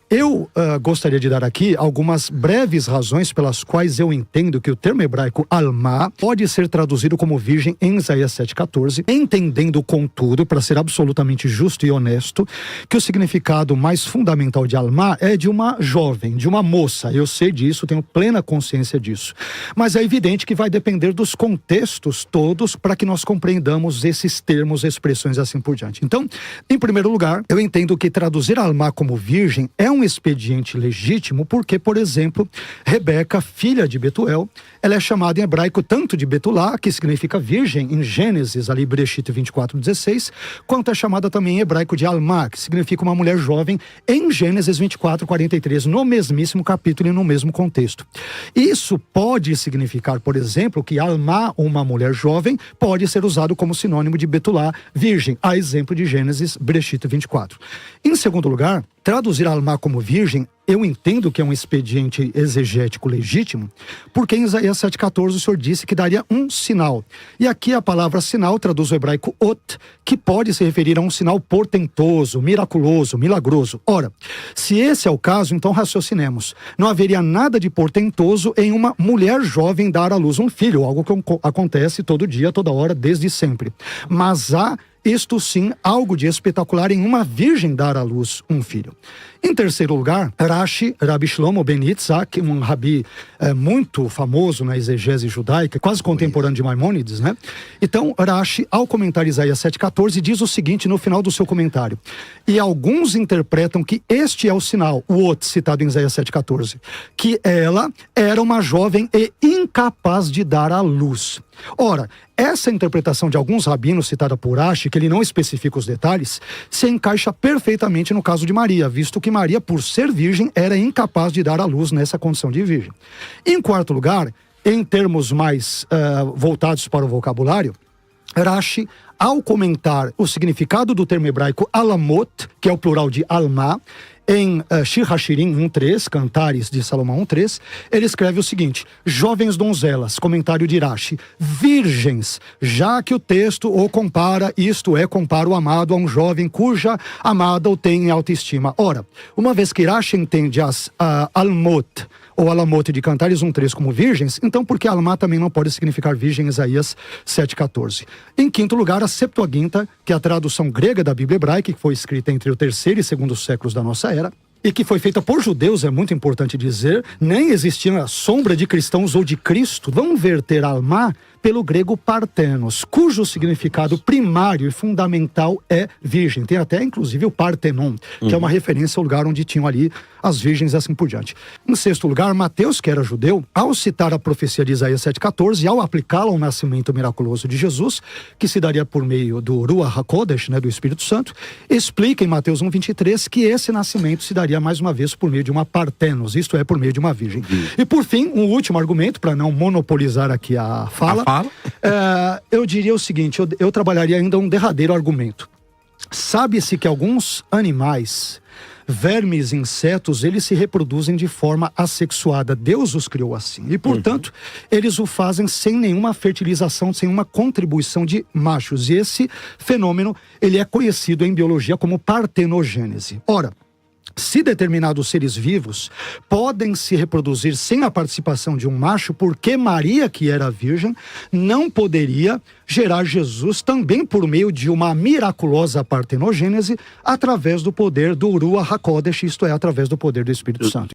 Eu gostaria de dar aqui algumas breves razões pelas quais eu entendo que o termo hebraico alma pode ser traduzido como virgem em Isaías 7,14, entendendo, contudo, para ser absolutamente justo e honesto, que o significado mais fundamental de alma é de uma jovem, de uma moça. Eu sei disso, tenho plena consciência disso. Mas é evidente que vai depender dos contextos todos para que nós compreendamos esses termos, expressões e assim por diante. Então, em primeiro lugar, eu entendo que traduzir alma como virgem é um expediente legítimo porque, por exemplo, Rebeca, filha de Betuel, ela é chamada em hebraico tanto de Betulá, que significa virgem, em Gênesis, ali Bereshit 24:16, quanto é chamada também em hebraico de Alma, que significa uma mulher jovem, em Gênesis 24:43, no mesmíssimo capítulo e no mesmo contexto. Isso pode significar, por exemplo, que Alma, uma mulher jovem, pode ser usado como sinônimo de Betulá, virgem, a exemplo de Gênesis, Bereshit 24. Em segundo lugar, traduzir Alma como virgem, eu entendo que é um expediente exegético legítimo, porque em Isaías 7,14 o Senhor disse que daria um sinal. E aqui a palavra sinal traduz o hebraico ot, que pode se referir a um sinal portentoso, miraculoso, milagroso. Ora, se esse é o caso, então raciocinemos. Não haveria nada de portentoso em uma mulher jovem dar à luz um filho, algo que acontece todo dia, toda hora, desde sempre. Mas há isto sim, algo de espetacular em uma virgem dar à luz um filho. Em terceiro lugar, Rashi, Rabi Shlomo ben Yitzhak, um rabi muito famoso na exegese judaica, quase contemporâneo de Maimônides, né? Então, Rashi, ao comentar Isaías 7,14, diz o seguinte no final do seu comentário: e alguns interpretam que este é o sinal, o ot, citado em Isaías 7,14, que ela era uma jovem e incapaz de dar à luz. Ora, essa interpretação de alguns rabinos citada por Rashi, que ele não especifica os detalhes, se encaixa perfeitamente no caso de Maria, visto que Maria, por ser virgem, era incapaz de dar à luz nessa condição de virgem. Em quarto lugar, em termos mais voltados para o vocabulário, Rashi, ao comentar o significado do termo hebraico alamot, que é o plural de alma, em Shir Hashirim 1.3, Cantares de Salomão 1.3, ele escreve o seguinte: jovens donzelas, comentário de Rashi, virgens, já que o texto o compara, isto é, compara o amado a um jovem cuja amada o tem em autoestima. Ora, uma vez que Rashi entende as almot, ou alamote de Cantares 1.3 como virgens, então por que alma também não pode significar virgem em Isaías 7.14? Em quinto lugar, a Septuaginta, que é a tradução grega da Bíblia hebraica, que foi escrita entre o terceiro e segundo séculos da nossa era, e que foi feita por judeus, é muito importante dizer, nem existia a sombra de cristãos ou de Cristo, vão verter alma pelo grego partenos, cujo significado primário e fundamental é virgem. Tem até, inclusive, o Partenon, que é uma referência ao lugar onde tinham ali as virgens e assim por diante. Em sexto lugar, Mateus, que era judeu, ao citar a profecia de Isaías 7,14 e ao aplicá-la ao nascimento miraculoso de Jesus, que se daria por meio do Ruach HaKodesh, né, do Espírito Santo, explica em Mateus 1,23 que esse nascimento se daria mais uma vez por meio de uma partenos, isto é, por meio de uma virgem. E por fim, um último argumento, para não monopolizar aqui a fala, eu diria o seguinte, eu trabalharia ainda um derradeiro argumento. Sabe-se que alguns animais, vermes, insetos, eles se reproduzem de forma assexuada. Deus os criou assim. E, portanto, eles o fazem sem nenhuma fertilização, sem uma contribuição de machos. E esse fenômeno, ele é conhecido em biologia como partenogênese. Ora, se determinados seres vivos podem se reproduzir sem a participação de um macho, porque Maria, que era virgem, não poderia gerar Jesus também por meio de uma miraculosa partenogênese através do poder do Ruach HaKodesh, isto é, através do poder do Espírito Santo.